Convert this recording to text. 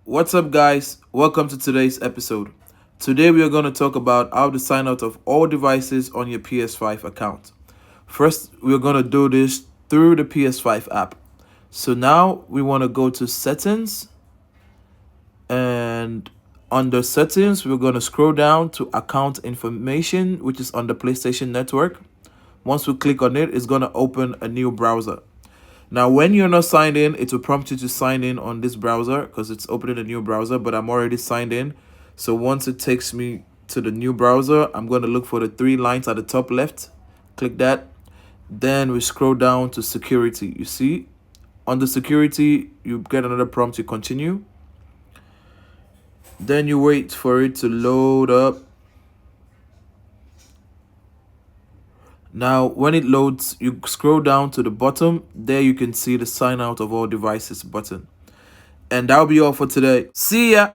What's up, guys? Welcome to today's episode. Today, we are going to talk about how to sign out of all devices on your PS5 account. First, we're going to do this through the PS5 app. So now we want to go to settings, and under settings, we're going to scroll down to account information, which is on the PlayStation Network. Once we click on it, it's going to open a new browser. Now, when you're not signed in, it will prompt you to sign in on this browser because it's opening a new browser, but I'm already signed in. So once it takes me to the new browser, I'm going to look for the three lines at the top left. Click that. Then we scroll down to security. You see, under security, you get another prompt to continue. Then you wait for it to load up. Now, when it loads, you scroll down to the bottom. There you can see the sign out of all devices button. And that'll be all for today. See ya!